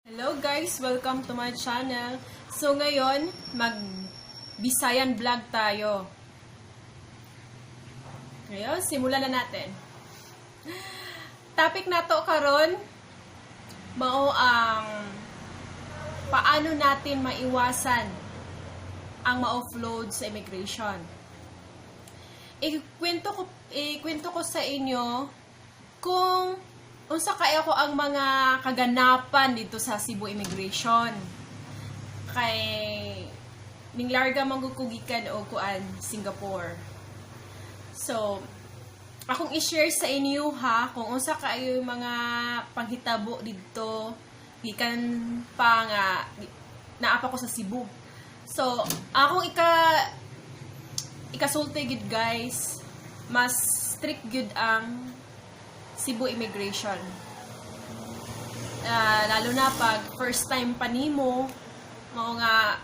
Hello guys! Welcome to my channel. So ngayon, mag-Bisayan vlog tayo. Ngayon, simulan na natin. Topic na to karon mao ang paano natin maiwasan ang ma-offload sa immigration. Ikwento ko sa inyo kung unsa kay ako ang mga kaganapan dito sa Cebu Immigration. Kay ning larga manggukugikan o kuan Singapore. So, akong i-share sa inyo ha kung unsa kaayo mga panghitabo dito gikan pa nga naapa ko sa Cebu. So, akong ikasulti gid guys, mas strict gid ang Cebu Immigration. Lalo na pag first time pa nimo, mao nga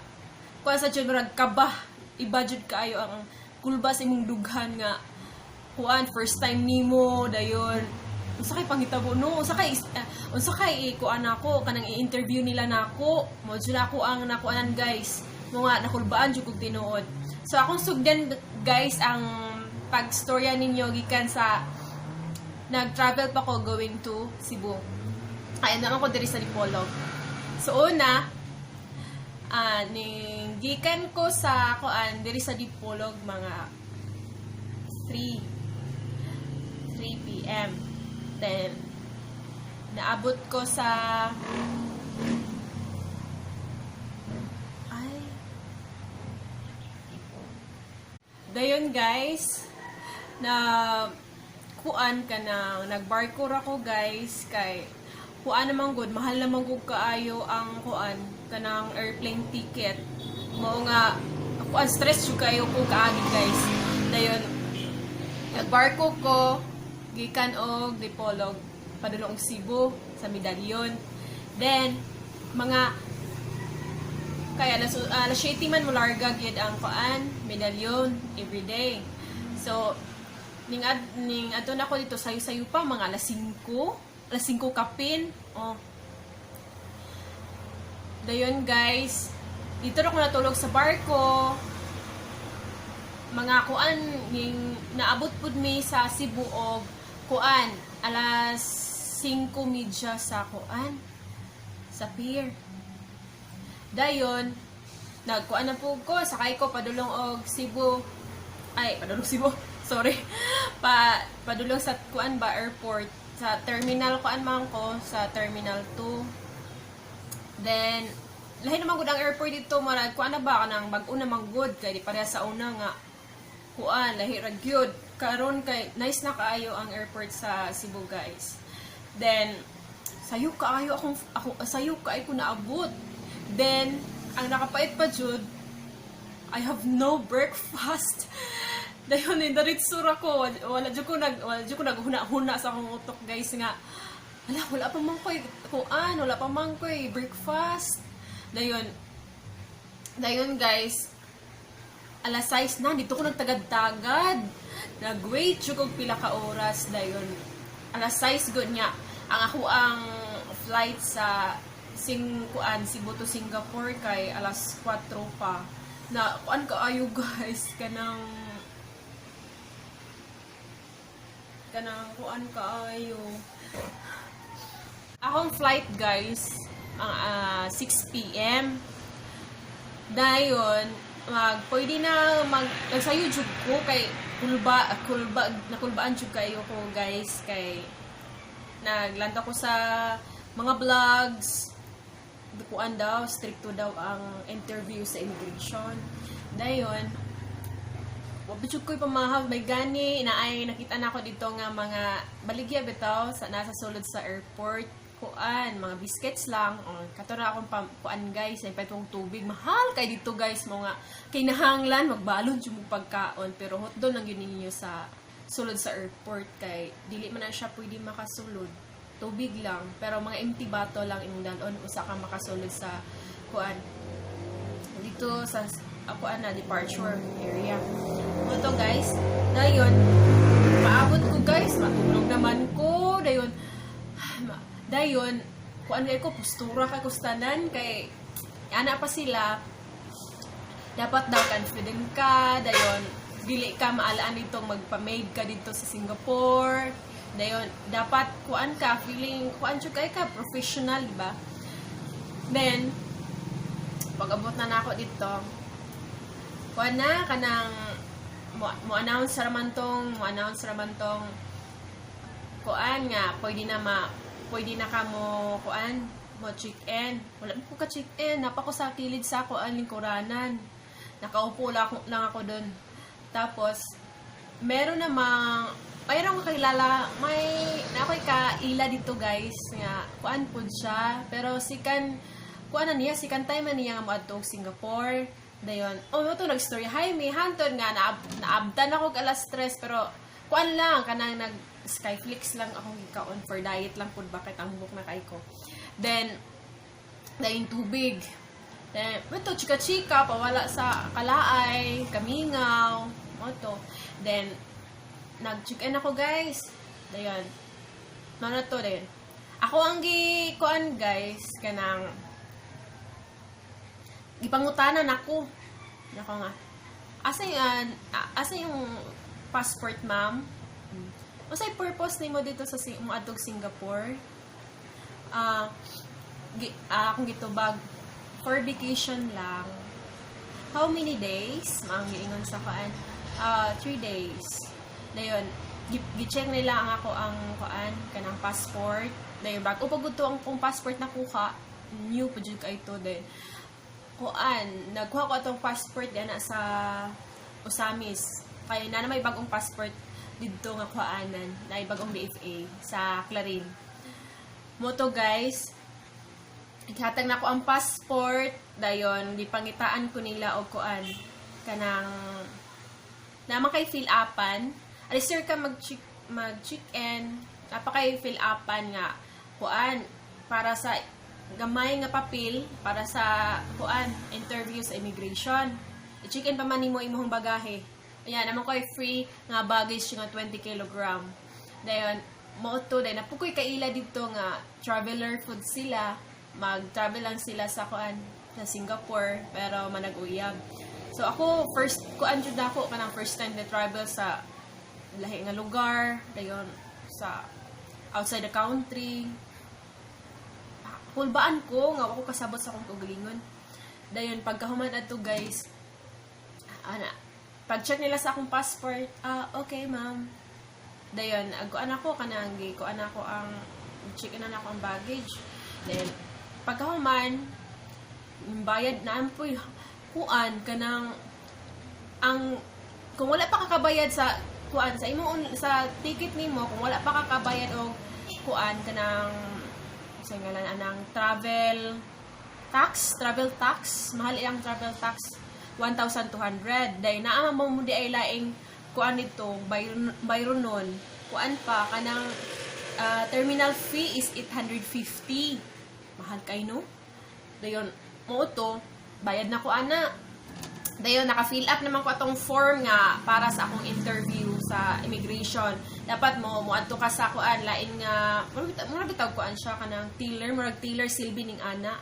kuan sa jud murag kabah, iba jud kaayo ang kulbas imong dughan nga kuan first time nimo dayon. Unsa kay panghitabo no? Unsa kay kuan ako kanang i-interview nila nako. Mo jud ako ang nakuanan guys. Mo nga nakulbaan jud kog tinuod. So akong sugdan guys ang pagstorya ninyo gikan sa nag-travel pa ko going to Cebu. Ay, naman ko diri sa Dipolog. So, una, gikan ko sa kuan diri sa Dipolog mga 3 p.m. Then, naabot ko sa dayon guys, na kuan ka na nagbarko ra ko guys kay kuan naman good mahal naman gud kaayo ang kuan kanang airplane ticket mao nga kuan stress jud kayo ko kaagi guys dayon nagbarko ko gikan og Dipolog padulong og Cebu sa Medallion then mga kaya alas 7 man mo larga gid ang kuan Medallion everyday so ning ato na ko dito sayo-sayo pa mga alas 5 kapin dayon guys dito ra ko natulog sa barko mga kuan ning naabot pud mi sa Cebu og kuan alas 5:30 sa kuan sa pier dayon nagkuan na pud ko sakay ko padulong og Cebu sorry. Padulong sa kuan ba airport sa terminal kuan man ko sa terminal 2. Then lahi naman gud ang airport dito marag kuan na ba kanang bag-o na manggod kay di pareha sa una nga kuan lahi ra gyud karon kay nice na kaayo ang airport sa Cebu guys. Then sayo kaayo sayo kay ko naabot. Then ang nakapait pa jud I have no breakfast. Dayon ni diretso ra ko wala jud ko naghuna-huna sa akong utok guys nga wala pa man koy kuan wala pa man koy breakfast dayon guys alas 6 na dito ko nagtagad-tagad nagwait jud kog pila ka oras dayon alas 6 gud nya ang flight sa Cebu to Singapore kay alas 4 pa na kuan kaayo guys kanang kuan kaayo. Akong flight guys, 6 p.m. Dayon, pwede na nagsayo jud ko kay nakulbaan jud kayo ko guys kay naglanda ko sa mga vlogs. Kuan daw, stricto daw ang interview sa immigration. Dayon, wabitsog ko'y pamahag, may gani, inaay nakita na ako dito nga mga baligya bitaw, nasa sulod sa airport, kuan, mga biscuits lang, kato na akong kuan guys, ay patong tubig, mahal kay dito guys, mga kinahanglan, magbalon yung pagkaon, pero hotdog lang yun ninyo sa sulod sa airport, kay dili man na siya pwede makasulod, tubig lang, pero mga empty bottle lang imong dalon, usa ka makasulod sa kuan, dito sa kuan na departure area. Ito guys, dayon paabot ko guys, matulog naman ko, dayon kuan kay ko postura kay kustanan kay ana pa sila dapat daw confident ka dayon dili ka maalaan dito magpa-maid ka dito sa Singapore dayon dapat kuan ka feeling kuan jud kay ka professional diba. Then pag-abot na nako dito kuan na kanang mo-announce raman tong kuan nga pwede na ka mo kuan mo check-in. Wala ko ka check-in, napa ko sa kilid sa kuan lingkuranan. Nakaupo lang ako doon. Tapos meron kakilala, may nakoy ka ila dito guys nga kuan pud siya pero sikan time man niya nga moadtog Singapore. Dayon, ito nag-story. Hi, may hantod nga, naabdan ako alas 3, pero kuan lang, kanang nag-skyflix lang akong ikaon for diet lang po, bakit ang book na kay ko. Then, dayon tubig. Then, ito, chika-chika, pawala sa kalaay, kamingaw, ito. Then, nag-check-in ako guys. Dayon, ano to din. Ako ang kuan guys, kanang, gipangutanan ako. Nako nga. Asa yung passport, ma'am? Unsay purpose nimo dito sa mo adtog Singapore? Akong gitubag for vacation lang. How many days? Maang giingon sa kuan. 3 days. Dayon, gi-check nila ang ako ang kuan kanang passport. Dayon bag upagud to ang passport na kuha. New pud jud kay to din. Kuan, nagkuha ko atong passport gana sa Usamis. Kaya na may bagong passport dito nga kuanan, na bagong BFA sa Clarin. Moto guys, ihatag na ko ang passport, dayon gipangitaan ko nila og kuan kanang naman kay fill upan. Ali sir ka mag-check-in, napakay fill upan nga kuan para sa gamay nga papel para sa kuan interview sa immigration. I-check-in pa man nimo imong bagahe. Ayan, naman ko ay free nga baggage nga 20 kg. Dayon, mo to dai napukoy kaila dito nga traveler food sila. Mag-travel lang sila sa kuan sa Singapore pero manag-uyab. So ako first kuan jud ako kanang first time na travel sa lahi nga lugar, dayon sa outside the country. Hulbaan ko nga ako kasabot sa akong tugalingon. Dayon pagkahuman adto guys, pag-check nila sa akong passport, okay ma'am. Dayon kuan ako kanang kuan ako ang check in na ako ang baggage. Then pagkahuman bayad na ampoy kuan kanang ang kung wala pa kakabayad sa kuan sa imong sa ticket nimo, kung wala pa kakabayad og kuan kanang sa ngalan anang travel tax, mahal iyang travel tax 1,200. Day naa mo di ay laing kuan nito bayron nun kuan pa kanang terminal fee is 850. Mahal kay no. Dayon mo to bayad na ko ana. Dayon naka-fill up naman ko atong form nga para sa akong interview sa immigration. Dapat mo adto ka sa kuan lain nga mura bitag kuan siya kanang teller, murag teller silbi ning ana.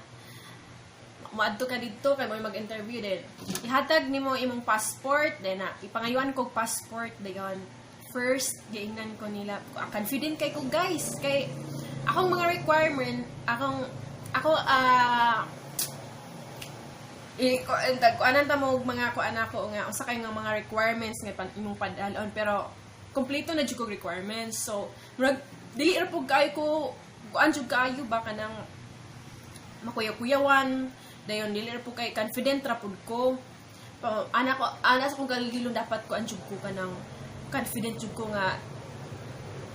Moadto ka dito kay mo mag-interview din. Ihatag nimo imong passport, then ipangayuan kog passport dayon. First, giingnan ko nila. Confident kay ko guys kay akong mga requirement, kuanan ta mo mga kuan ako nga usa kay nga mga requirements nga imong padalon pero kompleto na jud ko requirements. So murag dili ra pug kaayo ko kuan jud kaayo ba kanang makuyaw-kuyawan dayon dili ra pug kay confident ra pud ko. Ana sa kong galilon dapat ko anjud ko kanang confident jud ko nga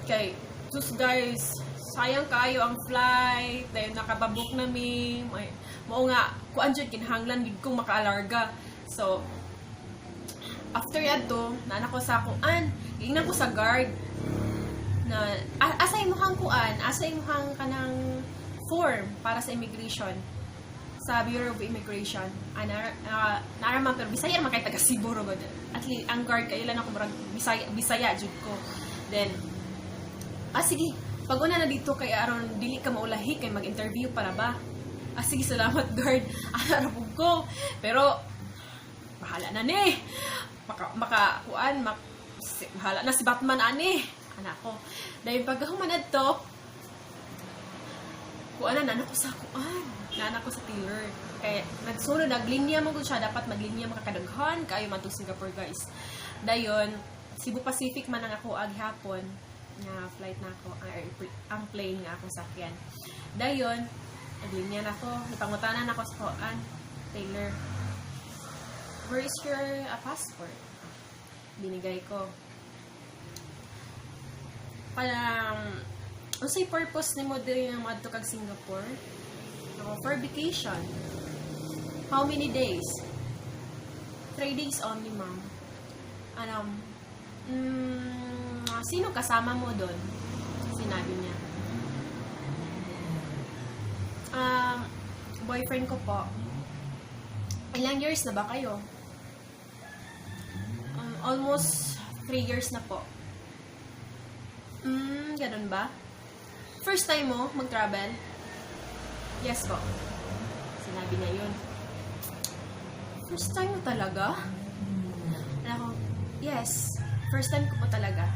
kay sus guys sayang kayo ang flight dayon nakababok na mi mao nga kuan jud kinahanglan gid kong makaalarga. So after adto na ko sa kuan gingnan ko sa guard na asa imong kuan asa imong kanang form para sa immigration sa Bureau of Immigration naraman pero Bisaya man kay taga Cebu ro gud at least ang guard kay ilan ako murag Bisaya jud ko. Then sige Pag una na dito kay aron dili ka maulahi kay mag-interview para ba? Sige, salamat guard. Arapog ko. Pero bahala na ni. Bahala na si Batman ani. Anak ko. Dahil pag humanad to, kuanan na ko sa kuan. Nana ko sa Taylor. Kaya nagsunod naglinya mo gud siya, dapat maglinya makakadaghan kayo man to Singapore, guys. Dayon Cebu Pacific man ang ako aghapon nga flight na ako, ang plane nga akong sakyan. Dayon naglinya na ako, ipangutanan ako sa kuan. Taylor, where is your passport? Binigay ko. Parang unsay purpose nimo diri nga madto kag Singapore? Ako, for vacation. How many days? 3 days only, ma'am. Sino kasama mo doon? Sinabi niya. Boyfriend ko po. Ilang years na ba kayo? Almost 3 years na po. Ganun ba? First time mo mag-travel? Yes po. Sinabi niya yun. First time mo talaga? Ako, yes. First time ko po talaga.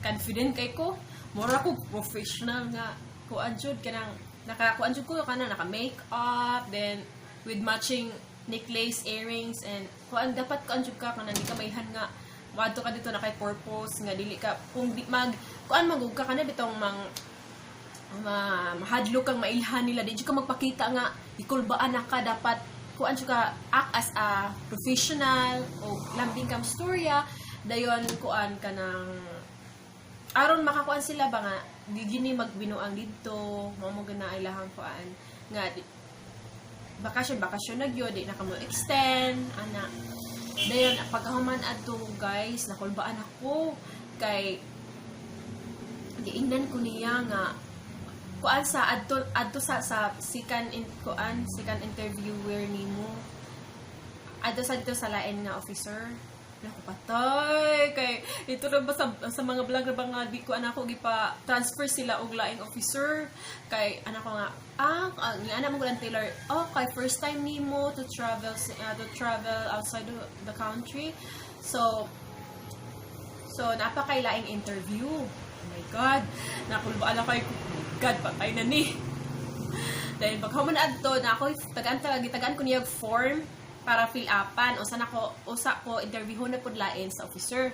Confident kay ko. Mura ko professional nga. Kuanjud ka nang naka-kuanjud ko ka na naka-makeup, then with matching necklace, earrings, and dapat kuanjud ka kanang di ka maihan nga wadto ka dito na kay purpose nga dili ka kung di magug ka kana bitong mahadlo kang mailhan nila, di ka magpakita nga ikulbaan na ka, dapat kuanjud ka act as a professional o lambing kam storya dayon kuan ka ng aron makakuan sila ba nga di gini magbinuang dito mo gana ilahang kuan nga bakasyon na gyud di na kamo extend ana dayon pagkahuman adto guys nakulbaan ako kay giingnan ko niya nga kuan sa adto sa second interviewer nimo adto sa dito sa lain nga officer. Ako patay kay ito na ba sa mga vlog na ba nga di ko anak ko gipa transfer sila og laing officer kay anak ko nga anak mo lang Taylor kay first time nimo to travel outside the country so napakay laing interview. Oh my god, nakulbaan ako kay god patay na ni dahil paghuman adto na ako tagaan ko niya form para fill upan usa ko interview na pud lain sa officer.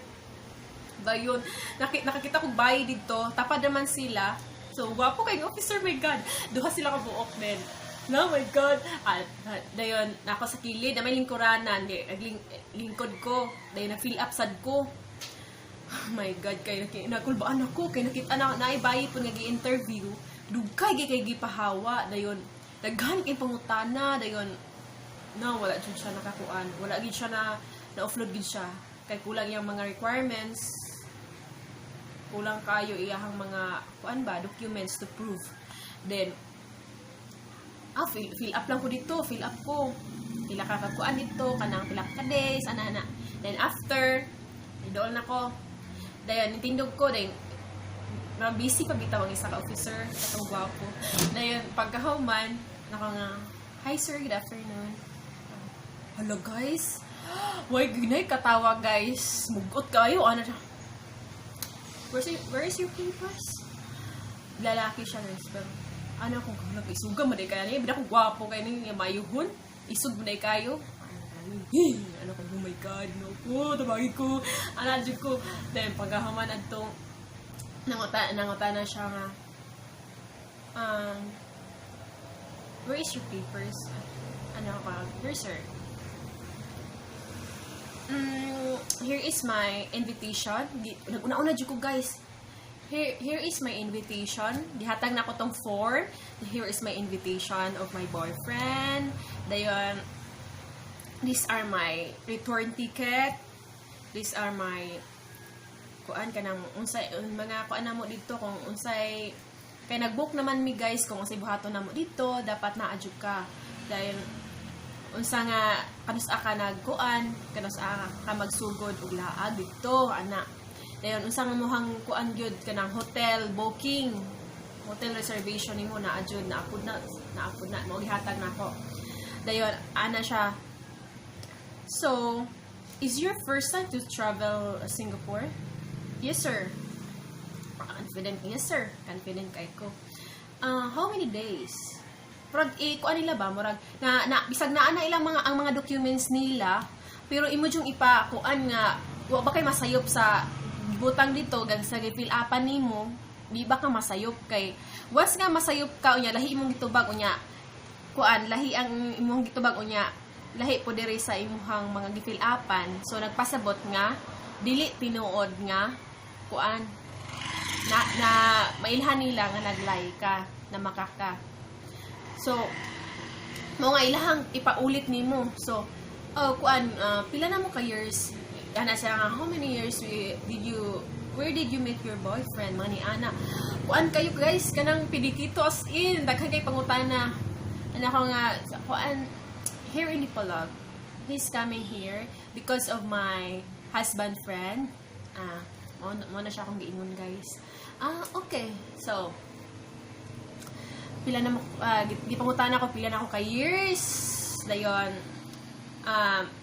Dayon nakakita ko bayi dito, tapad naman sila. So wapo kay officer, my god. Duha sila ka buok men. No, my god. Dayon nako sa kilid na may lingkuranan, lingkod ko. Dayon na fill up sad ko. Oh my god, kay nakulbaan ako kay nakita na naibayi pud nga gi-interview. Dugkay kay gipahawa dayon. Daghan kay pangutana dayon. No, wala din siya nakakuan. Wala din siya na-offload din siya. Kaya kulang yung mga requirements. Kulang kayo iyahang mga documents to prove. Then, fill up lang ko dito. Fill up ko. Pila ka kakuan dito. Kanang pila ka days. Ana. Then after, idool na ko. Dayan, nitindog ko. Then, busy pa bitaw ang isa ka officer. Katong gwapo. Dayan, pagkahuman, nako nga, hi sir, good afternoon. Hello guys. Why ginay katawa guys. Mugot kayo ana. Where is your papers? Lalaki siya guys. Pero ano kung nag-isuga mo day kaya niya. Bida ko gwapo kayo niya mayuhon. Isug mo day kayo. Ano ko, oh my god. No ko. Tabagin ko. Anadyo ko. Then paghahaman adto nangota na siya nga. Where is your papers? Ano ka? Here sir. Here is my invitation. Nag-una-una dyan ko guys. Here is my invitation. Dihatag na ko tong form. Here is my invitation of my boyfriend. Dayon, these are my return ticket. These are my kuan kanang unsay mga kuan namo dito kung unsay kay nag-book naman mi guys kung unsay buhaton namo dito dapat na-adjud ka. Dahil unsa nga kanus ka nagkuan kanus ka magsugod og laag dito ana Dayon unsang mohang kuan gyud kanang hotel booking, hotel reservation nimo na adjud na apud na mao gihatag nako. Dayon ana siya. So, is your first time to travel Singapore? Yes, sir. Confident, yes, sir. Confident kay ko. How many days? Murag, kuan nila ba? Murag, bisag na ilang ang mga documents nila, pero imo yung kuan nga, wa ba kay masayop sa butang dito, gan sa fill upan nimo, di ba ka masayop kay, was nga masayop ka, unya, lahi imong gitubag, unya, kuan, lahi ang imong gitubag, unya, lahi po diri sa imuhang mga gi-fill upan. So nagpasabot nga dili tinuod nga kuan na mailhan nila nga naglay ka na makaka. So mo nga ilahang ipaulit nimo. So kuan pila na mo ka years ana siya nga how many years where did you meet your boyfriend mani ana kuan kayo guys kanang pidikito as in daghan kay pangutana ana ko nga kuan here in Ipolog, he's coming here because of my husband friend. Mo na siya akong giingon guys. Okay. So, pila na mo, di pangutan ako, pila na ako ka years. Dayon,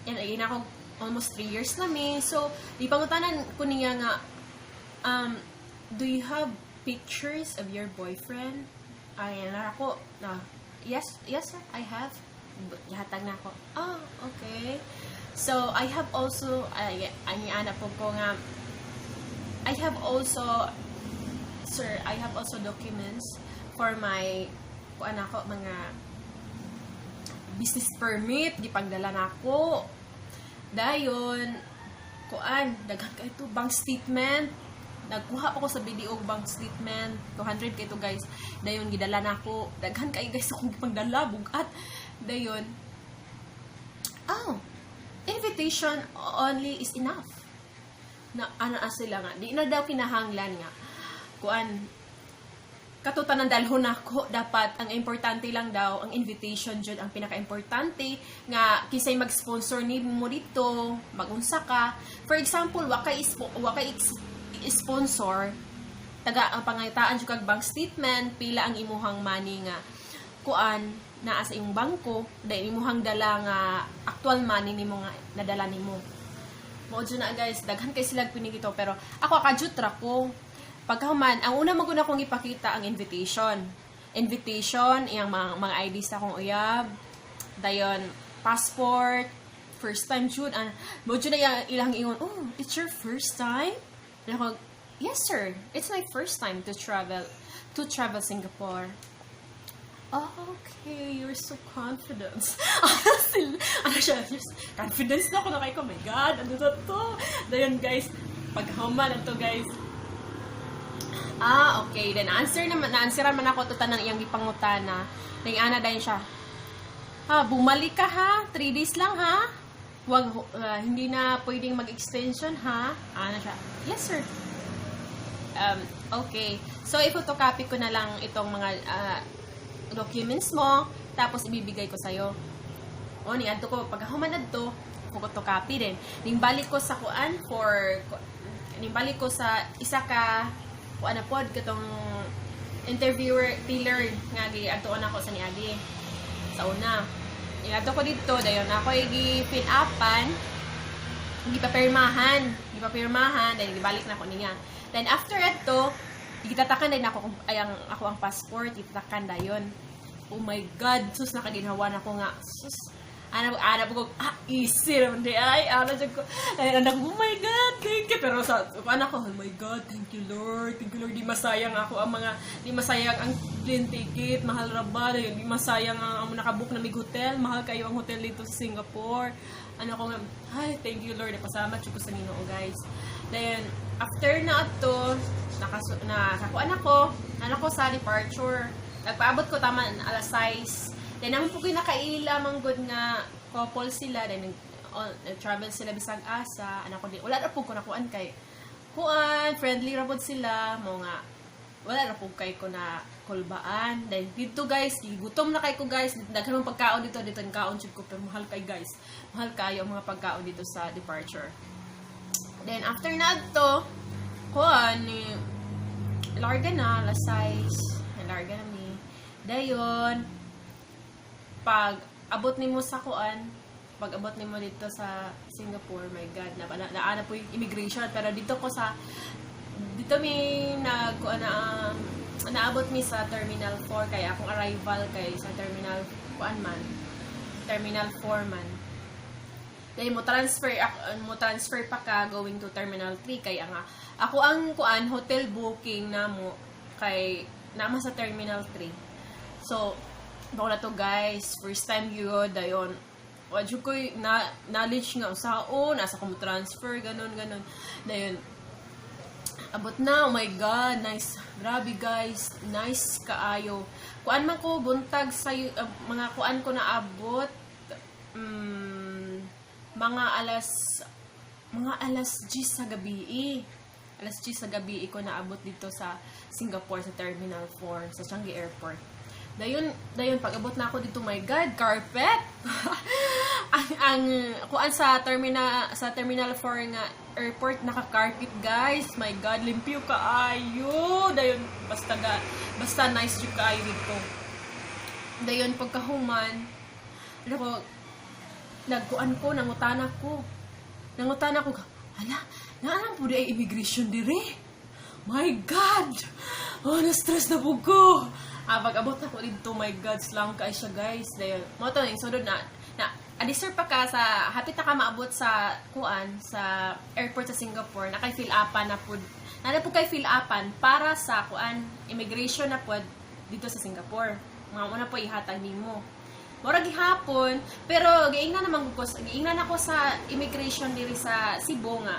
yan ako almost 3 years na mi. So, di pangutanan ko niya nga, do you have pictures of your boyfriend? Ayan na ako. Yes sir, I have. Ihatag na ako. Okay. So, I have also, ana po ko nga, I have also documents for my, kuan ako, mga business permit, gipagdala na ako. Dayon, kuan, daghan ka ito, bank statement, nagkuha ako sa BDO bank statement, 200 kayo guys, dayon, gidala na ako, daghan kayo guys, akong gipagdala, bugat. Dayon, invitation only is enough. Na ano sila nga, di na daw kinahanglan nga. Kuan, katutan ng dalhon ako, dapat ang importante lang daw, ang invitation jud ang pinaka-importante nga kisay mag-sponsor ni mo dito, magunsa ka. For example, wakay sponsor, taga ang pangitaan jud kag bank statement, pila ang imuhang money nga kuan naa sa imong bangko, dahil imuhang dala nga actual money nimo nga nadala nimo. Mao jud na guys, daghan kay sila pinigito pero ako akajutra ko. Pagkahuman, ang una maguna kong ipakita ang invitation. Invitation, iyang mga IDs na akong uyab. Dayon, passport, first time jud. Mao jud na ilang ingon, it's your first time? And ako, yes sir, it's my first time to travel Singapore. Okay, you're so confident. Confidence na ako na kayo. Oh my God, ano to? Dayon guys, paghaman na to guys. Okay. Then, na-answeran man ako ito tanang iyang gipangutana. Nang ana dayon siya. Bumalik ka ha? 3 days lang ha? Wag, hindi na pwedeng mag-extension ha? Ana siya. Yes sir. Okay. So, i-photocopy ko na lang itong mga documents mo, tapos ibibigay ko sa'yo. Niadto ko, pag humanad to, photocopy din. Nimbalik ko sa nimbalik ko sa isa ka, kuan na pod, katong interviewer, tiller, nga giadtoon ako sa niagi. Sa una. Niadto ko dito, dayon ako i-fill upan, gipapirmahan, then ibalik na ko niya. Then after ito, igitatakan din ako ang passport, itatakan dayon. Oh my God, sus nakaginawa na ko nga. Sus, ana po ko, easy naman di ay, ko. Anak ko, oh my God, thank you. Pero sa anak ko, oh my God, thank you Lord, di masayang ako di masayang ang plane ticket, mahal raba, di masayang ang nakabook na mig hotel, mahal kayo ang hotel dito sa Singapore. Ano ko nga, ay, thank you Lord, napasalamat ko sa Ginoo guys. Then, after na ito, nakakuan ako sa departure. Nagpaabot ko tama alas 6. Then naman po kinakaila manggod nga couple sila. Then nag-travel sila bisag asa. Anak ko di wala ra po ko nakuan kay friendly ra pod sila mo nga. Wala ra po kay ko na kulbaan. Then dito guys, gutom na kay ko guys. Daghan ng pagkaon dito ang kaon jud ko pero mahal kay guys. Mahal kayo ang mga pagkaon dito sa departure. Then after na to, kuan ni larga na last size, larga na mi. Dayon pag abot nimo sa kuan, pag abot nimo dito sa Singapore, my god, naana po yung immigration, pero dito mi nagkuan na naabot mi sa Terminal 4 kaya akong arrival kay sa Terminal Terminal 4 man. Dahil mo transfer pa ka going to Terminal 3 kaya nga ako ang kuan hotel booking namo kay nama sa Terminal 3. So bako na to guys, first time yun dayon. Wadyo ko knowledge nga usaon asa ko mo transfer ganon dayon. Abot na, oh my god, nice. Grabe guys, nice kaayo. Kuan man ko buntag sa mga kuan ko na abot mga alas 10 sa gabi. Alas 10 sa gabi ko naabot dito sa Singapore sa Terminal 4 sa Changi Airport. Dayon pag abot na ako dito, my god, carpet. ang kuan sa Terminal 4 nga airport naka-carpet guys. My god, limpyo kaayo. Dayon basta nice jud kaayo dito. Dayon pagkahuman, nagkuan ko, nangutan ako, hala, naalang po ay immigration dire. My God! Oh, na-stress na po ko. Pag abot na ko dito, my God, slang ka siya, guys. Dayon, mo to, yung sunod na adisir pa ka sa, hapit na ka maabot sa, sa airport sa Singapore, na kay fill upan na po, kay fill upan para sa, immigration na po dito sa Singapore. Mga una po ihatag nimo. Mura gihapon, pero giingnan ako sa immigration diri sa Cebu nga.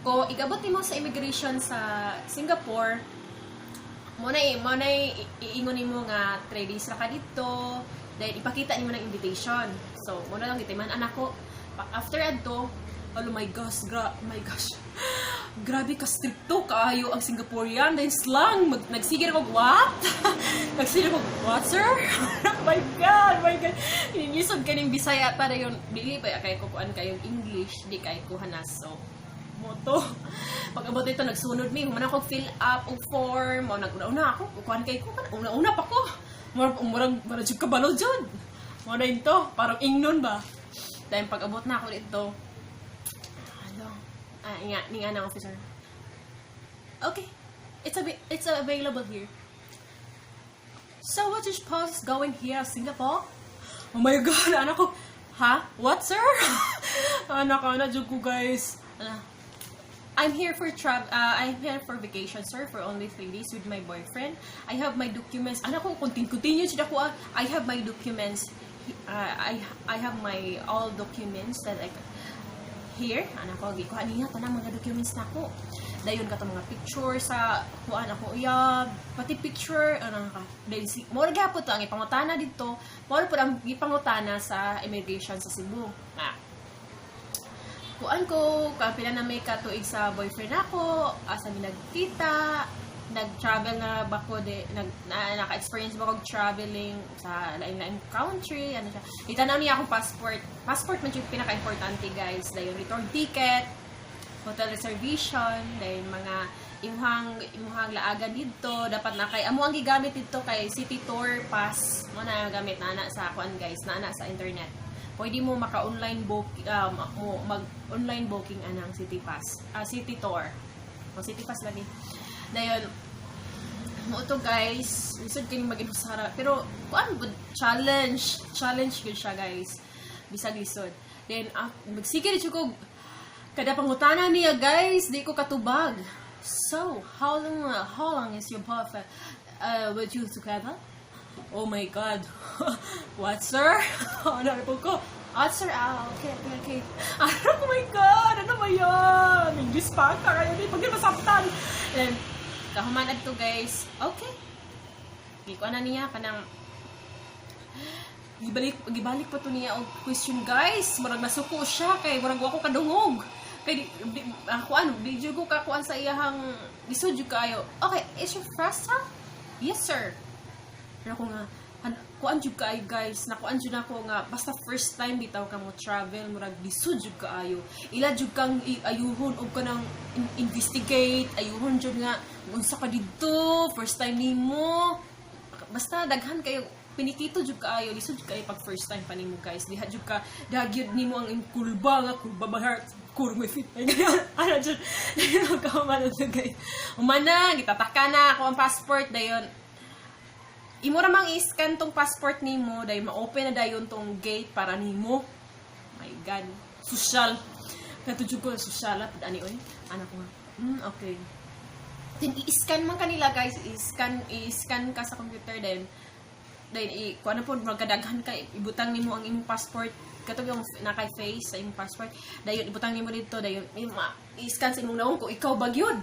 Ko igabot nimo sa immigration sa Singapore, mo na iingon nimo nga 3 days ra ka dito, then ipakita nimo ng invitation. So, mo na lang gitiman anak ko. After adto, oh my gosh, grabe ka stricto kaayo ang Singaporean, then slang nagsigir ko what? Nagsigir ko what, sir? my god inisod kaning Bisaya para yon dili pa kay ko kuan kayong English, di kay ko hanas. So moto pag abot dito nagsunod mi human ako fill up og form mo naguna ako kuan kay ko una pa ko murag jud kabalo jud mo na ito parang ingnon ba dahil pag abot na ako dito nga ng officer. Okay, it's available here. So what is post going here, Singapore? Oh my god, anak ko. Ha? What, sir? anak ko guys. I'm here for vacation, sir, for only 3 days with my boyfriend. I have my documents. Anak ko, continue siya ko. I have my documents. I have my all documents that I here, anak ko, gikuha niya tanang mga documents na ko. Dayon ka mga picture sa kuan ako uyab, pati picture ano ka. Dahil mo gyapon to ang ipangutana dito. Mo po ang ipangutana sa immigration sa Cebu. Kuan ko, kapila na may katuig sa boyfriend ako, asa mi nagkita, nag-travel na ba ko naka-experience ba ko traveling sa lain-lain country, ano siya. Itanaw niya akong passport. Passport man yung pinaka-importante, guys. Dayon return ticket, hotel reservation, dayon mga imuhang laagan dito, dapat na kay amo ang gigamit dito kay City Tour Pass. Mo na gamit na sa kuan, guys, na sa internet. Pwede mo maka-online book mag-online booking anang City Pass. City Tour. O City Pass lagi. Dayon, mo to guys, lisod kayo mag-inusara. Pero, kuan challenge good siya, guys. Bisag lisod. Then, magsigil siya ko, kada pangutana niya, guys, di ko katubag. So, how long is your boyfriend with you together? Oh my God. What, sir? Ano po ko? Sir, okay. Oh my God, ano ba yan? English pa ka, kaya di pag masaptan. And, kahuman adto guys. Okay. Giko na niya kanang gibalik pa to niya og question, guys. Murag nasuko siya kay murag ako kadungog. Kay di jud ko kakuan sa iyahang lisod jud kayo. Okay, is your first time? Yes, sir. Pero ko nga kuan jud kaayo guys, nakuan jud ako nga basta first time bitaw ka mo travel murag lisod jud kaayo. Ila jud kang ayuhon og kanang investigate, ayuhon jud nga unsa ka didto, first time nimo. Basta daghan kayo pinikito jud kaayo, lisod jud kaayo pag first time pa nimo guys. Diha jud ka dagyud nimo ang kulba nga kulba bahar kurme fit. Ano jud ka man guys. Umana gitataka na ako ang passport dayon. Imo ra mang i-scan tong passport nimo, dahil ma-open na dayon tong gate para nimo. My God. Social. Katudyo ko, social. Ani, oy. Anak ko nga. Okay. Then, i-scan man kanila, guys. I-scan ka sa computer, then, kung ano po, magkadaghan ka, ibutang nimo ang imong passport. Katog yung naka-face sa imong passport. Dayon, ibutang nimo dito, dayon, i-scan sa imong naong kung ikaw bagyod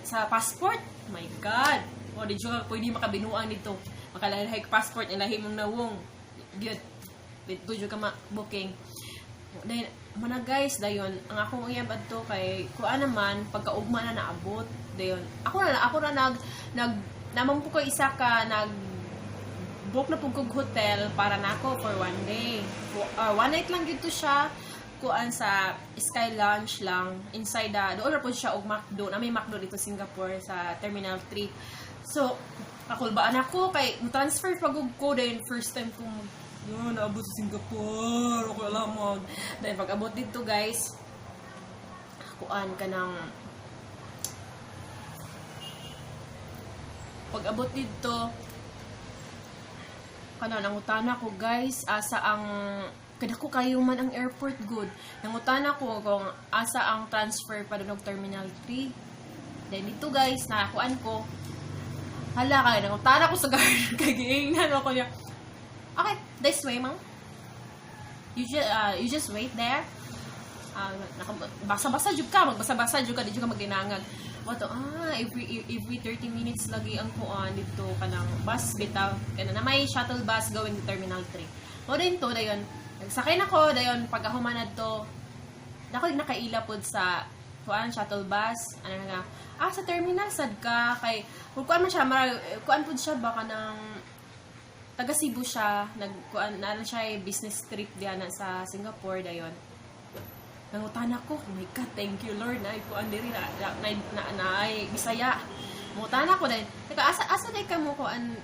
sa passport. My God. O, di siya pwede makabinuang dito. Makalahay passport, ilahi mong nawong. Good. Dito siya ka booking. Dahil, mana guys, dayon, ang akong uyab adto kay, kuan naman, pagkaugma na naabot, dayon, ako na namang po ko isa ka, book na pugkog hotel para nako for one day. One night lang dito siya, kuan sa Sky Lounge lang, inside doon na po siya og McDo, na may McDo dito Singapore sa Terminal 3. So, kakulbaan ako kay transfer pagug ko dahil first time ko naabot sa Singapore. Okay lang mo. Dahil pag abot dito guys, kuan ka ng pag abot dito kana nangutana ko guys asa ang kadako kayo man ang airport good. Nangutana ko kung asa ang transfer pa doon Terminal 3. Then dito guys, nakakuan ko hala ka, nangutana ko sa guard. Kagingnan ako niya. Okay, this way, ma'am. You just wait there. Basa-basa jud ka. Magbasa-basa jud ka. Di jud ka magdinangag. Wato, every 30 minutes lagi ang kuan dito kanang bus bitaw. Kana na may shuttle bus going to Terminal 3. O din to, dayon. Nagsakay na ko, dayon, pagkahumanad to, nakaila pod sa kuan shuttle bus. Ano nga, sa terminal sad ka kay kuan man siya kuan pud siya baka nang taga Cebu siya nagkuan na siya business trip diyan sa Singapore dayon. Nangutana ko, oh my God, thank you Lord na kuan diri na Bisaya. Mutana ko din. Teka asa day ka mo kuan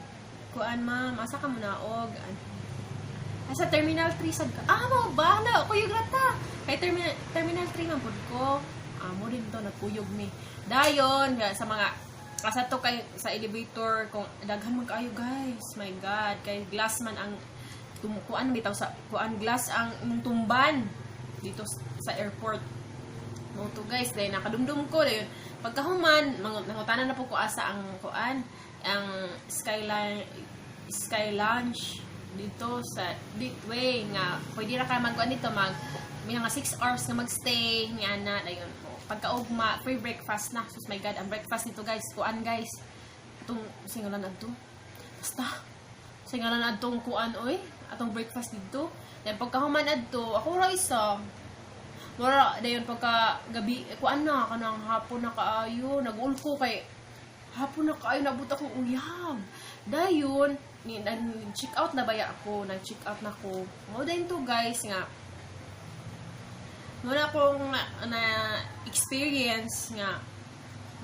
ma'am, asa ka mo naog? Sa Terminal 3 sad ka. Mo bahala ko yung rata. Kay Terminal 3 man pud ko. Mo din to nagkuyog mi. Dayon sa mga asa to kay sa elevator kung daghan man kaayo guys. My God, kay glass man ang kuan bitaw sa kuan glass ang tumban dito sa airport. Mo to guys, dahil nakadumdum ko dayon. Pagkahuman, nangutanan na po ko asa ang kuan ang Sky Lounge dito sa Bitway nga pwede ra ka magkuan dito may nga 6 hours nga magstay ni ana dayon po pagkaugma free breakfast na. So my God, ang breakfast nito guys kuan guys atong singalan adto basta singalan adtong kuan oy atong breakfast dito then pagkahuman adto ako ra isa wala dayon pagka gabi kuan na kanang hapon na kaayo nagulko kay hapon na kaayo nabut akong uyab dayon check out na baya ako nag-check out na ko mo din to guys nga muna akong na experience nga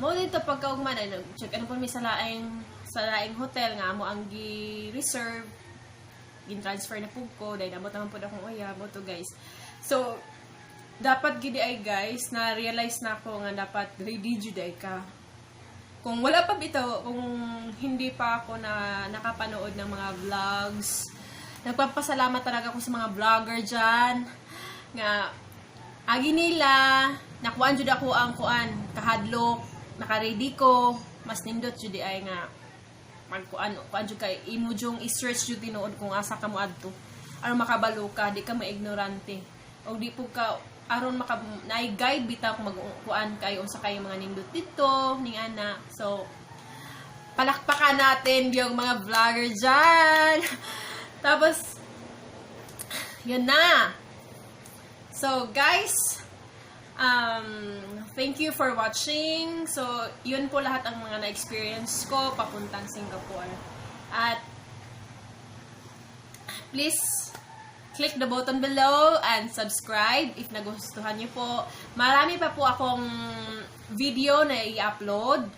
mo din to pagkaugma na check ano po may sa laing hotel nga mo ang gi-reserve gin-transfer na po ko dahil nabot naman po akong uyab mo to guys. So dapat gidi ay guys na realize na ako nga dapat ready jud ay ka. Kung wala pa bitaw, kung hindi pa ako na nakapanood ng mga vlogs, nagpapasalamat talaga ako sa mga vlogger dyan. Nga, agi nila, nakuan jud ako ang kuan, kahadlok, naka-ready ko, mas nindot jud ay nga, kuan jud kay, imo jung i-search jud tinuod kung asa ka mo adto. Aron makabalo ka, di ka ma-ignorante. O di po ka, aron na-guide bitaw kung magkuan kayo unsa kayo mga nindot dito ning ana. So palakpakan natin yung mga vlogger dyan. Tapos yun na. So guys, thank you for watching. So yun po lahat ang mga na-experience ko papuntang Singapore. At please click the button below and subscribe if nagustuhan niyo po. Marami pa po akong video na i-upload.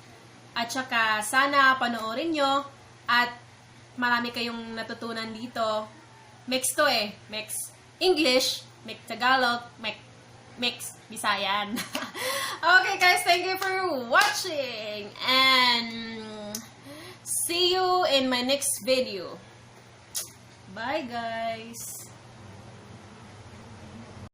At saka sana panoorin nyo. At marami kayong natutunan dito. Mix to eh. Mix English, mix Tagalog, mix Bisayan. Okay guys, thank you for watching. And see you in my next video. Bye guys.